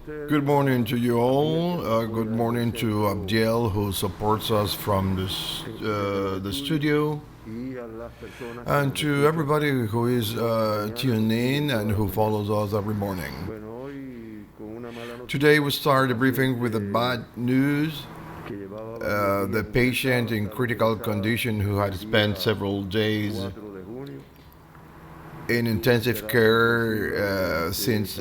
Good morning to you all. Good morning to Abdiel, who supports us from the studio, and to everybody who is tuned in and who follows us every morning. Today we start the briefing with the bad news. The patient in critical condition who had spent several days in intensive care since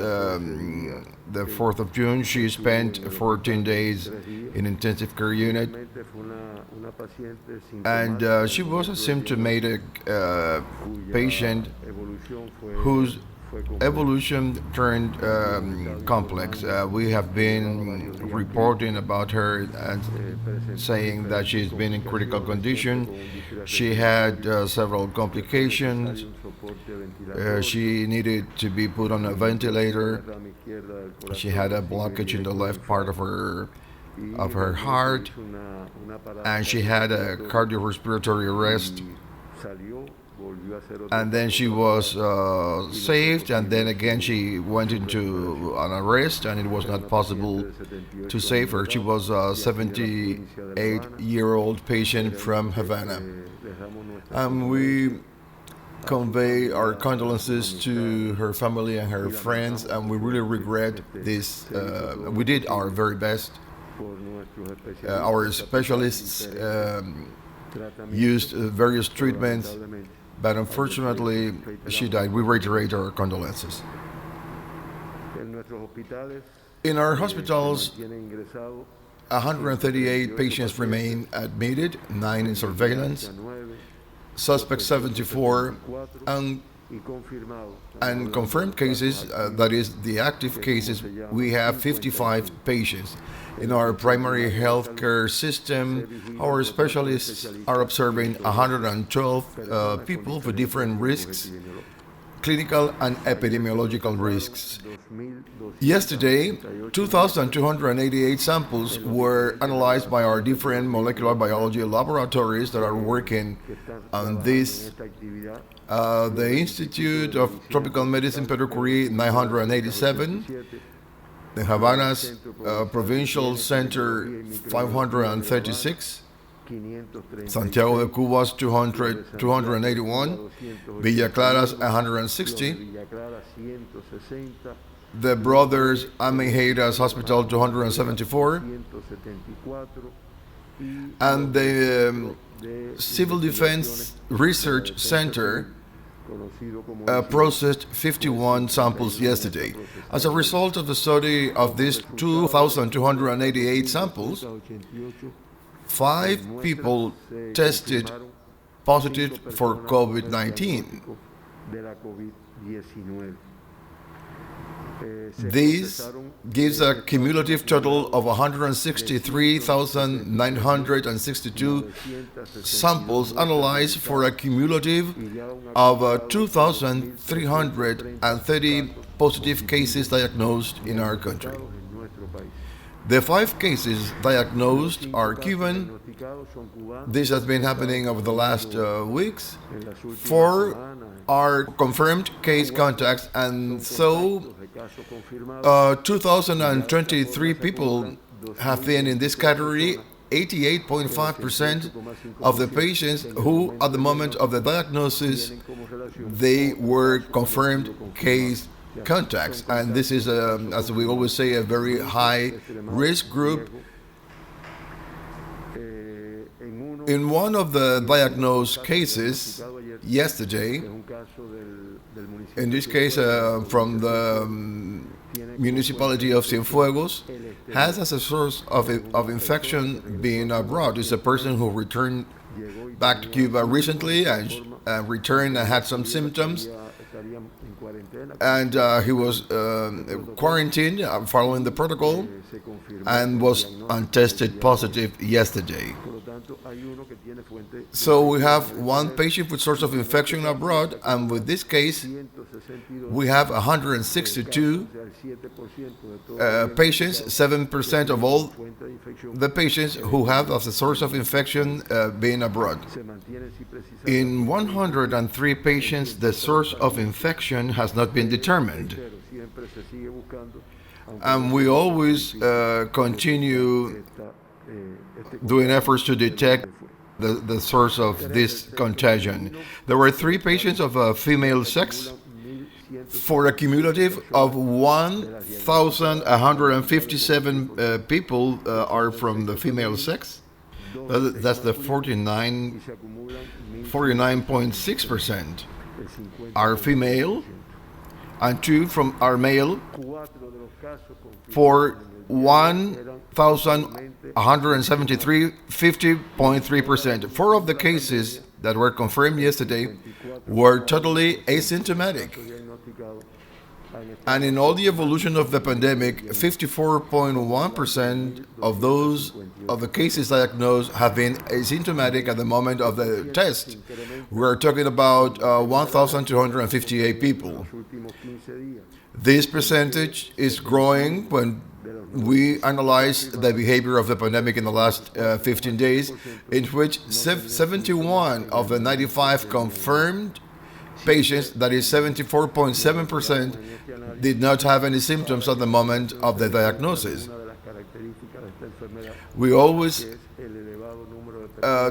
the 4th of June. She spent 14 days in intensive care unit, and she was a symptomatic patient whose evolution turned complex. We have been reporting about her and saying that she's been in critical condition. She had several complications. She needed to be put on a ventilator. She had a blockage in the left part of her heart, and she had a cardiorespiratory arrest. And then she was saved, and then again she went into an arrest, and it was not possible to save her. She was a 78-year-old patient from Havana. We convey our condolences to her family and her friends, and we really regret this. We did our very best. Our specialists used various treatments, but unfortunately she died. We reiterate our condolences. In our hospitals, 138 patients remain admitted, 9 in surveillance, suspects 74, and confirmed cases, that is the active cases, we have 55 patients. In our primary healthcare system, our specialists are observing 112 people for different risks, clinical and epidemiological risks. Yesterday, 2,288 samples were analyzed by our different molecular biology laboratories that are working on this. The Institute of Tropical Medicine, Pedro Curie, 987. The Havana's Provincial Center, 536. Santiago de Cuba's 281. Villa Clara's 160. The Brothers Ameijeira's Hospital, 274. And the Civil Defense Research Center processed 51 samples yesterday. As a result of the study of these 2,288 samples, 5 people tested positive for COVID-19. This gives a cumulative total of 163,962 samples analyzed for a cumulative of 2,330 positive cases diagnosed in our country. The 5 cases diagnosed are Cuban. This has been happening over the last weeks. 4 are confirmed case contacts, and so 2,023 people have been in this category. 88.5% of the patients who, at the moment of the diagnosis, they were confirmed case contacts, and this is, as we always say, a very high risk group. In one of the diagnosed cases yesterday, in this case from the municipality of Cienfuegos, has as a source of infection being abroad. It's a person who returned back to Cuba recently and returned and had some symptoms, and he was quarantined following the protocol and was untested positive yesterday. So we have 1 patient with source of infection abroad, and with this case we have 162 patients, 7% of all the patients who have as a source of infection being abroad. In 103 patients, the source of infection has not been determined. and we always continue doing efforts to detect the source of this contagion. There were three patients of female sex for a cumulative of 1,157 people are from the female sex. That's the 49.6% are female, and two from are male for 1,173, 50.3%. Four of the cases that were confirmed yesterday were totally asymptomatic. And in all the evolution of the pandemic, 54.1% of the cases diagnosed have been asymptomatic at the moment of the test. We are talking about 1,258 people. This percentage is growing when we analyze the behavior of the pandemic in the last 15 days, in which 71 of the 95 confirmed patients, that is 74.7%, did not have any symptoms at the moment of the diagnosis. We always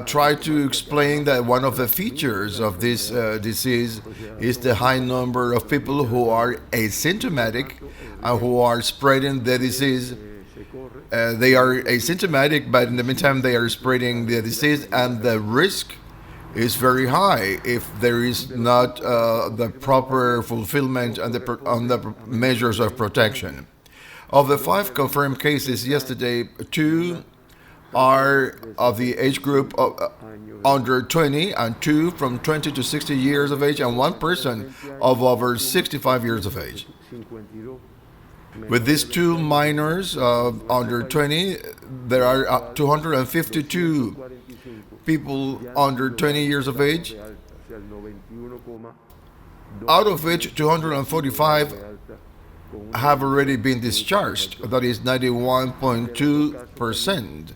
try to explain that one of the features of this disease is the high number of people who are asymptomatic and who are spreading the disease. They are asymptomatic, but in the meantime they are spreading the disease, and the risk is very high if there is not the proper fulfillment on the measures of protection. Of the 5 confirmed cases yesterday, 2 are of the age group of under 20, and 2 from 20 to 60 years of age, and 1 person of over 65 years of age. With these 2 minors under 20, there are 252 people under 20 years of age, out of which 245 have already been discharged. That is 91.2%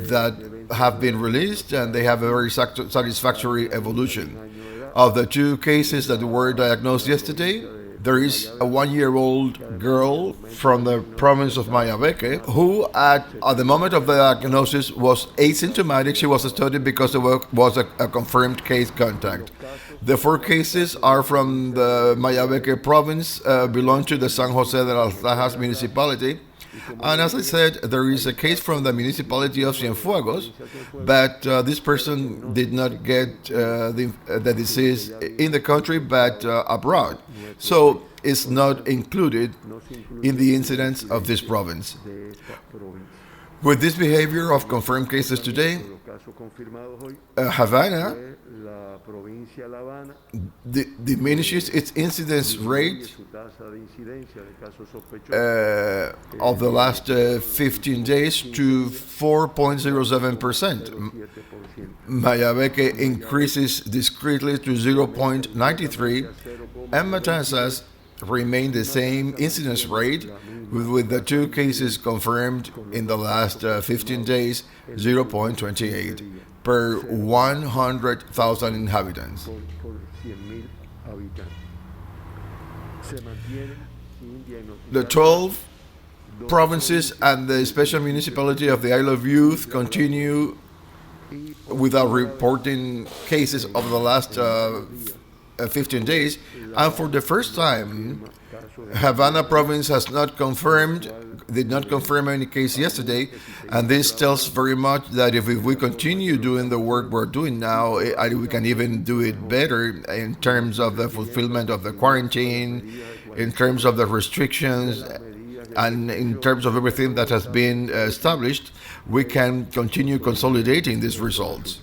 that have been released, and they have a very satisfactory evolution. Of the 2 cases that were diagnosed yesterday, there is a 1-year-old girl from the province of Mayabeque who, at the moment of the diagnosis, was asymptomatic. She was studied because it was a confirmed case contact. The 4 cases are from the Mayabeque province, belong to the San Jose de las Lajas municipality. And as I said, there is a case from the municipality of Cienfuegos, but this person did not get the disease in the country, but abroad. So it's not included in the incidence of this province. With this behavior of confirmed cases today, Havana diminishes its incidence rate of the last 15 days to 4.07%. Mayabeque increases discreetly to 0.93%, and Matanzas remain the same incidence rate, with the 2 cases confirmed in the last 15 days, 0.28 per 100,000 inhabitants. The 12 provinces and the special municipality of the Isle of Youth continue without reporting cases of the last 15 days, and for the first time, Havana province did not confirm any case yesterday, and this tells very much that if we continue doing the work we're doing now, we can even do it better in terms of the fulfillment of the quarantine, in terms of the restrictions, and in terms of everything that has been established. We can continue consolidating these results.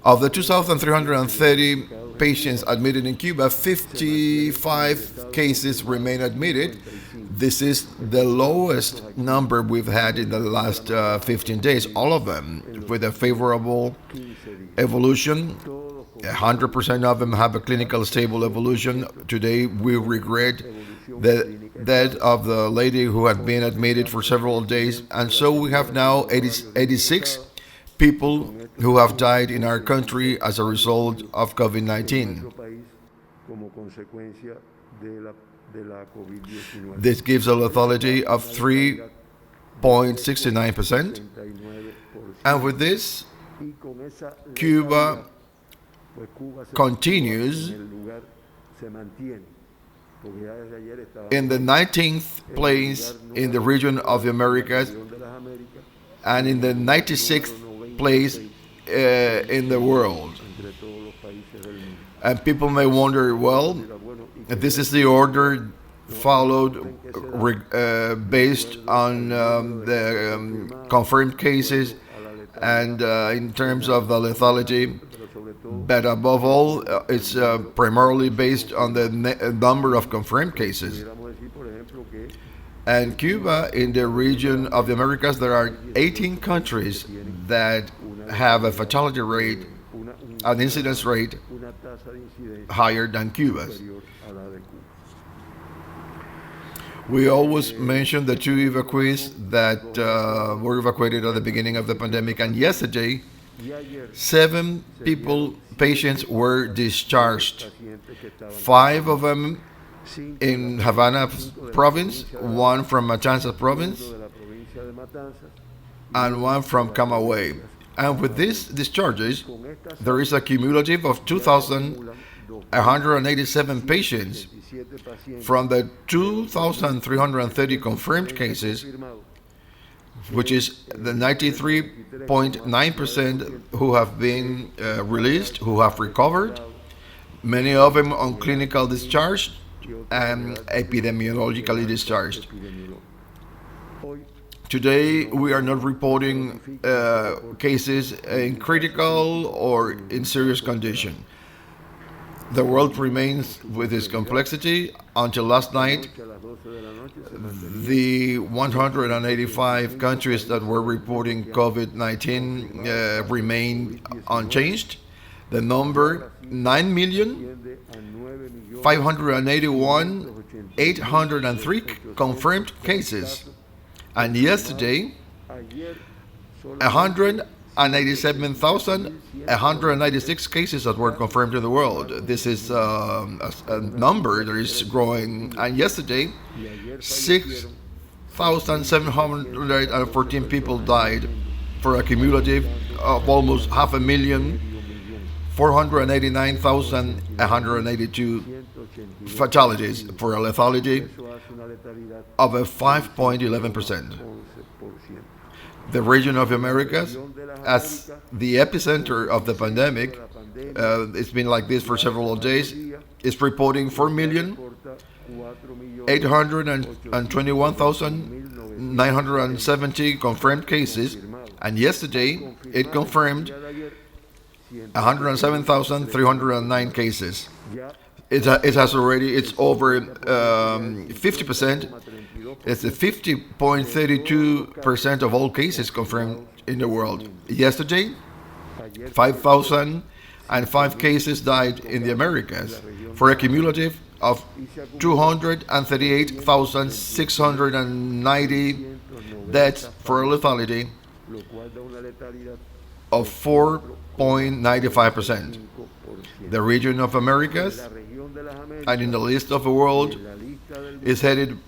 Of the 2,330 patients admitted in Cuba, 55 cases remain admitted. This is the lowest number we've had in the last 15 days, all of them with a favorable evolution. 100% of them have a clinical stable evolution. Today, we regret the death of the lady who had been admitted for several days, and so we have now 86 people who have died in our country as a result of COVID-19. This gives a lethality of 3.69%. And with this, Cuba continues in the 19th place in the region of the Americas and in the 96th place in the world. And people may wonder, well, this is the order followed based on the confirmed cases and in terms of the lethality, but above all, it's primarily based on the number of confirmed cases. And Cuba, in the region of the Americas, there are 18 countries that have a fatality rate, an incidence rate higher than Cuba's. We always mention the 2 evacuees that were evacuated at the beginning of the pandemic, and yesterday 7 patients were discharged. 5 of them in Havana province, 1 from Matanzas province, and 1 from Camagüey. And with these discharges, there is a cumulative of 2,187 patients from the 2,330 confirmed cases, which is the 93.9% who have been released, who have recovered, many of them on clinical discharge and epidemiologically discharged. Today, we are not reporting cases in critical or in serious condition. The world remains with its complexity. Until last night, the 185 countries that were reporting COVID-19 remain unchanged. The number 9,581,803 confirmed cases. And yesterday, 187,196 cases that were confirmed in the world. This is a number that is growing. And yesterday, 6,714 people died for a cumulative of almost 5,489,182 fatalities for a lethality of a 5.11%. The region of Americas, as the epicenter of the pandemic, it's been like this for several days, is reporting 4,821,970 confirmed cases, and yesterday it confirmed 107,309 cases. It's over 50%. It's 50.32% of all cases confirmed in the world. Yesterday, 5,005 cases died in the Americas, for a cumulative of 238,690 deaths, for a lethality of 4.95%. The region of Americas, and in the list of the world, is headed.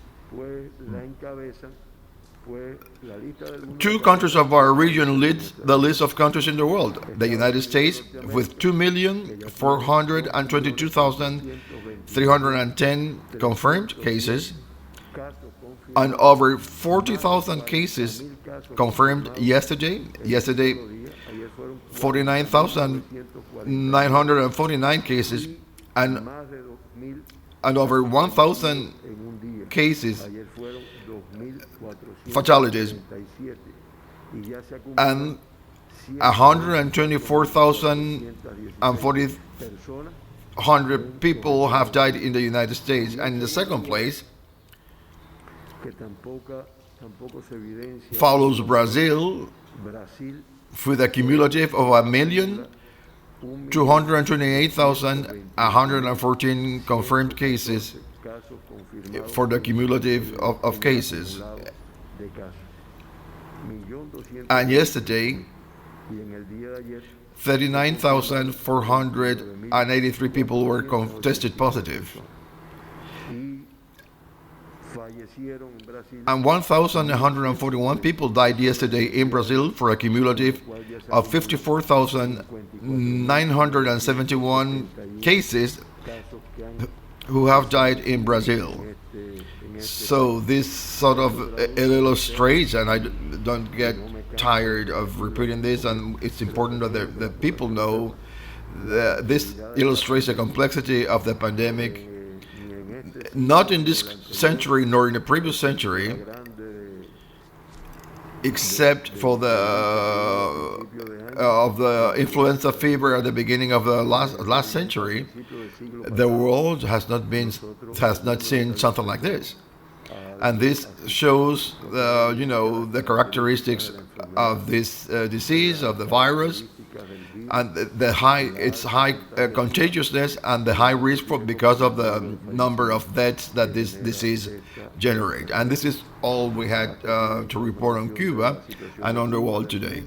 2 countries of our region lead the list of countries in the world. The United States, with 2,422,310 confirmed cases, and over 40,000 cases confirmed yesterday. Yesterday, 49,949 cases, and over 1,000 cases, fatalities, and 124,400 people have died in the United States. And in the second place follows Brazil, with a cumulative of 1,228,114 confirmed cases for the cumulative of cases. And yesterday, 39,483 people were tested positive, and 1,141 people died yesterday in Brazil for a cumulative of 54,971 cases who have died in Brazil. So this sort of illustrates, and I don't get tired of repeating this, and it's important that the people know that this illustrates the complexity of the pandemic, not in this century nor in the previous century, except for the of the influenza fever at the beginning of the last century. The world has not seen something like this, and this shows the characteristics of this disease, of the virus, and its high contagiousness and the high risk because of the number of deaths that this disease generates. And this is all we had to report on Cuba and on the world today.